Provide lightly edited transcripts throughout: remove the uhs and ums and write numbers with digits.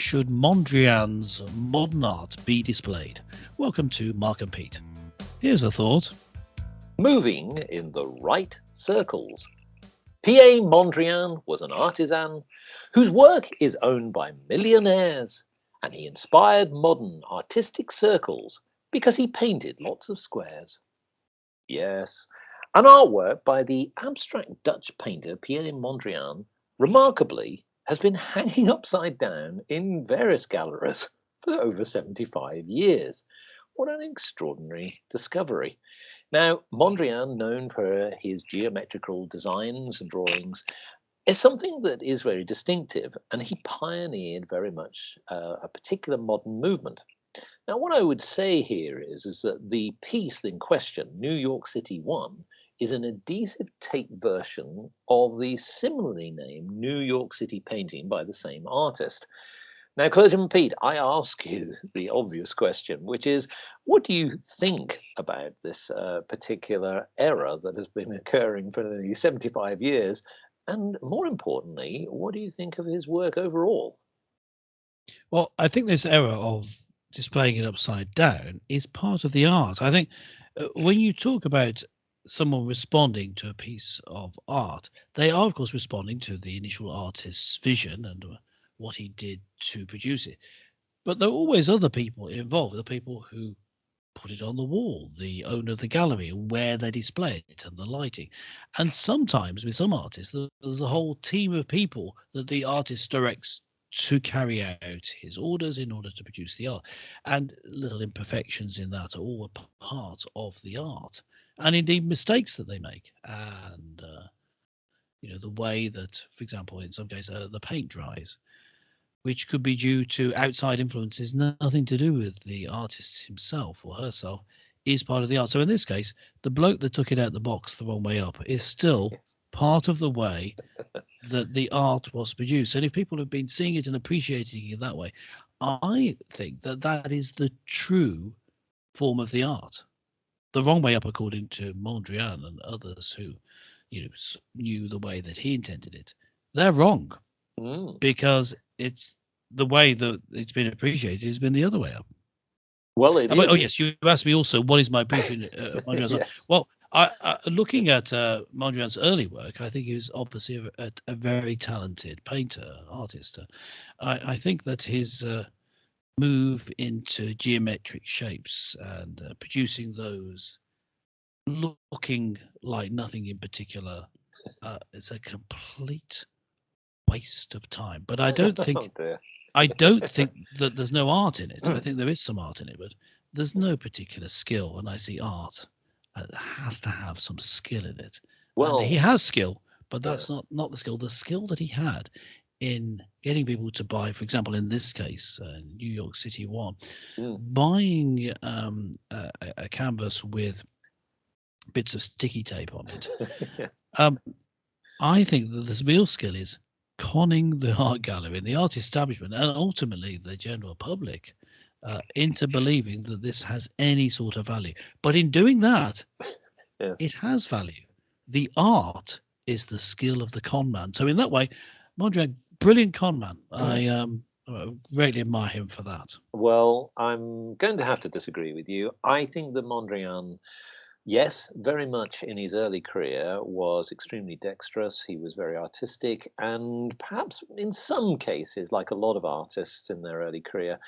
should Mondrian's modern art be displayed? Welcome to Mark and Pete. Here's a thought. Moving in the right circles. Piet Mondrian was an artisan whose work is owned by millionaires, and he inspired modern artistic circles because he painted lots of squares. Yes, an artwork by the abstract Dutch painter Piet Mondrian remarkably has been hanging upside down in various galleries for over 75 years. What an extraordinary discovery. Now, Mondrian, known for his geometrical designs and drawings, is something that is very distinctive, and he pioneered very much a particular modern movement. Now, what I would say here is that the piece in question, New York City 1, is an adhesive tape version of the similarly named New York City painting by the same artist. Now, Clergyman Pete, I ask you the obvious question, which is, what do you think about this particular error that has been occurring for nearly 75 years? And more importantly, what do you think of his work overall? Well, I think this error of displaying it upside down is part of the art. I think when you talk about someone responding to a piece of art, they are, of course, responding to the initial artist's vision and what he did to produce it. But there are always other people involved, the people who put it on the wall, the owner of the gallery, where they display it, and the lighting. And sometimes with some artists, there's a whole team of people that the artist directs to carry out his orders in order to produce the art. And little imperfections in that are all a part of the art. And indeed mistakes that they make. And, the way that, for example, in some cases, the paint dries, which could be due to outside influences, nothing to do with the artist himself or herself, is part of the art. So in this case, the bloke that took it out the box the wrong way up is still part of the way that the art was produced. And if people have been seeing it and appreciating it that way, I think that is the true form of the art. The wrong way up, according to Mondrian and others who, knew the way that he intended it, they're wrong. Because it's the way that it's been appreciated has been the other way up. Well, it is. Oh, yes, you asked me also, what is my appreciation of Mondrian's art? Yes. Well, looking at Mondrian's early work, I think he was obviously a very talented painter, artist. I think that his move into geometric shapes and producing those looking like nothing in particular is a complete waste of time. But I don't think I don't think that there's no art in it. I think there is some art in it, but there's no particular skill. And I see art has to have some skill in it. Well, and he has skill, but that's not the skill. The skill that he had in getting people to buy, for example, in this case, New York City 1, buying a canvas with bits of sticky tape on it. Yes. I think that the real skill is conning the art gallery and the art establishment and ultimately the general public into believing that this has any sort of value. But in doing that, it has value. The art is the skill of the con man. So in that way, Mondrian, brilliant con man. I greatly admire him for that. Well, I'm going to have to disagree with you. I think that Mondrian, yes, very much in his early career was extremely dexterous. He was very artistic and perhaps in some cases, like a lot of artists in their early career,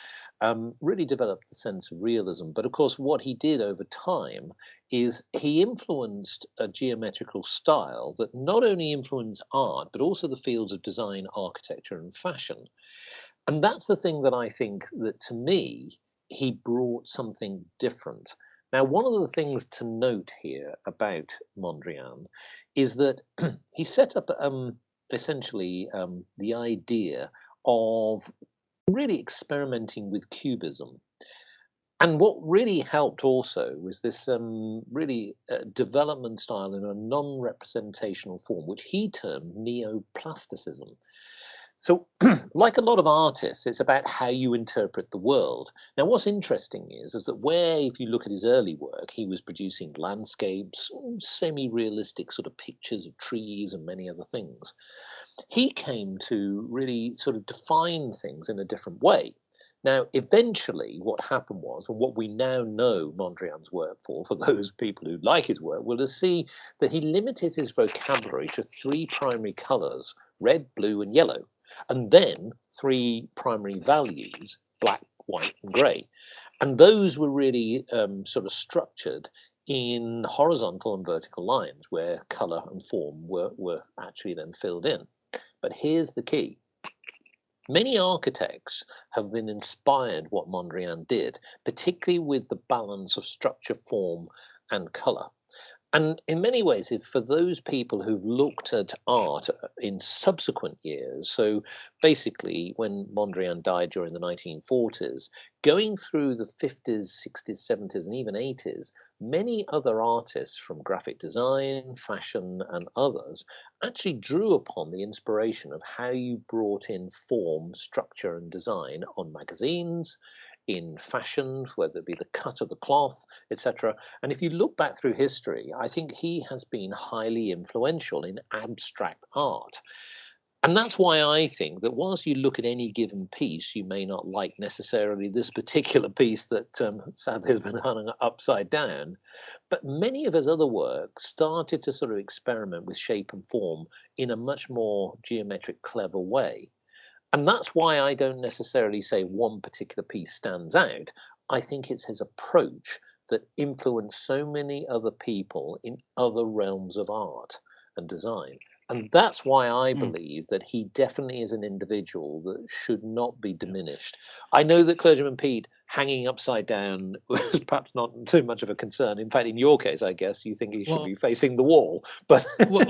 really developed the sense of realism. But of course, what he did over time is he influenced a geometrical style that not only influenced art, but also the fields of design, architecture, and fashion. And that's the thing that I think that, to me, he brought something different. Now, one of the things to note here about Mondrian is that he set up essentially the idea of really experimenting with cubism. And what really helped also was this really development style in a non-representational form, which he termed neoplasticism. So, like a lot of artists, it's about how you interpret the world. Now, what's interesting is that where, if you look at his early work, he was producing landscapes, semi-realistic sort of pictures of trees and many other things, he came to really sort of define things in a different way. Now, eventually, what happened was, and what we now know Mondrian's work for those people who like his work, will see that he limited his vocabulary to three primary colours: red, blue, and yellow, and then three primary values: black, white, and grey. And those were really sort of structured in horizontal and vertical lines where colour and form were actually then filled in. But here's the key. Many architects have been inspired what Mondrian did, particularly with the balance of structure, form, and colour. And in many ways, for those people who've looked at art in subsequent years, so basically when Mondrian died during the 1940s, going through the 50s, 60s, 70s, and even 80s, many other artists from graphic design, fashion, and others actually drew upon the inspiration of how you brought in form, structure, and design on magazines, in fashion, whether it be the cut of the cloth, etc. And if you look back through history, I think he has been highly influential in abstract art. And that's why I think that whilst you look at any given piece, you may not like necessarily this particular piece that sadly has been hung upside down, but many of his other work started to sort of experiment with shape and form in a much more geometric, clever way. And that's why I don't necessarily say one particular piece stands out. I think it's his approach that influenced so many other people in other realms of art and design. And that's why I believe that he definitely is an individual that should not be diminished. I know that Clergyman Pete hanging upside down was perhaps not too much of a concern. In fact, in your case, I guess you think he should be facing the wall. But well,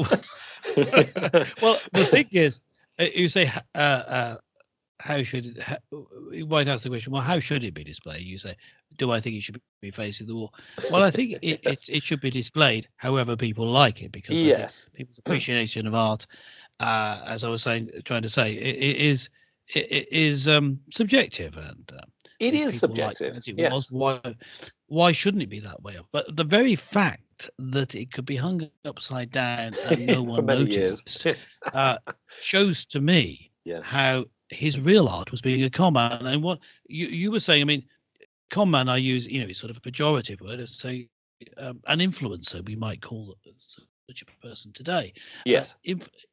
the thing is, you say how should it? You might ask the question. Well, how should it be displayed? You say, do I think it should be facing the wall? Well, I think it should be displayed however people like it, because I think people's appreciation of art, as I was trying to say, it is subjective, and it is subjective. Like as it was, why shouldn't it be that way? But the very fact that it could be hung upside down and no one noticed shows to me how his real art was being a con man. And what you were saying, I mean, con man, I use, it's sort of a pejorative word to say an influencer, we might call such a person today. Yes.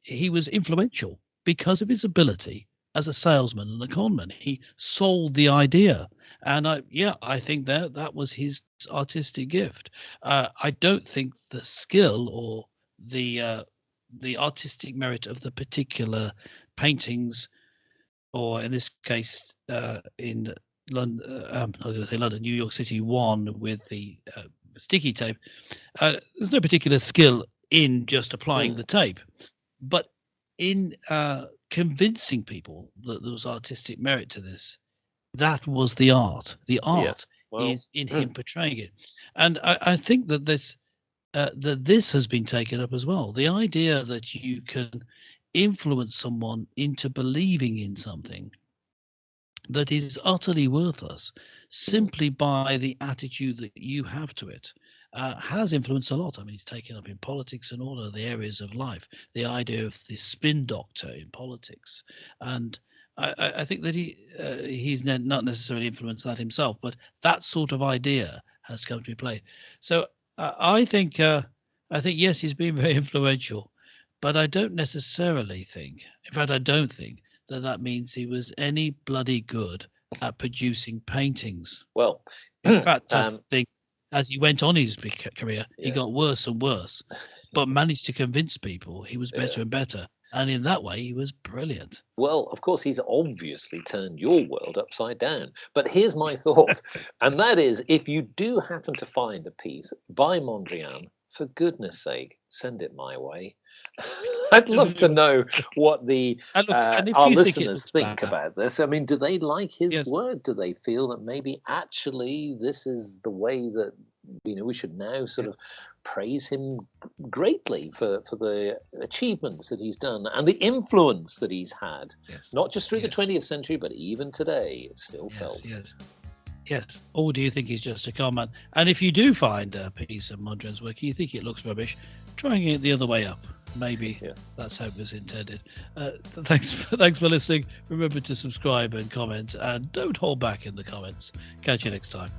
He was influential because of his ability as a salesman and a con man. He sold the idea. And I think that was his artistic gift. I don't think the skill or the artistic merit of the particular paintings, or in this case, in London, I'm going to say London, New York City one with the sticky tape. There's no particular skill in just applying the tape, but in convincing people that there was artistic merit to this. That was the art. The art is in him portraying it, and I think that this has been taken up as well. The idea that you can influence someone into believing in something that is utterly worthless simply by the attitude that you have to it has influenced a lot. I mean, it's taken up in politics and all of the areas of life. The idea of the spin doctor in politics, and I think that he's not necessarily influenced that himself, but that sort of idea has come to be played. So I think yes, he's been very influential. But I don't necessarily think, in fact, I don't think that means he was any bloody good at producing paintings. Well, in fact, I think as he went on his career, he got worse and worse, but managed to convince people he was better and better. And in that way, he was brilliant. Well, of course, he's obviously turned your world upside down. But here's my thought, and that is, if you do happen to find a piece by Mondrian, for goodness sake, send it my way. I'd love to know what our listeners think about this. I mean, do they like his work? Do they feel that maybe actually this is the way that we should now sort of praise him greatly for the achievements that he's done and the influence that he's had, not just through the 20th century, but even today, it's still felt. Yes. Or do you think he's just a con man? And if you do find a piece of Mondrian's work and you think it looks rubbish, trying it the other way up. Maybe that's how it was intended. Thanks for listening. Remember to subscribe and comment, and don't hold back in the comments. Catch you next time.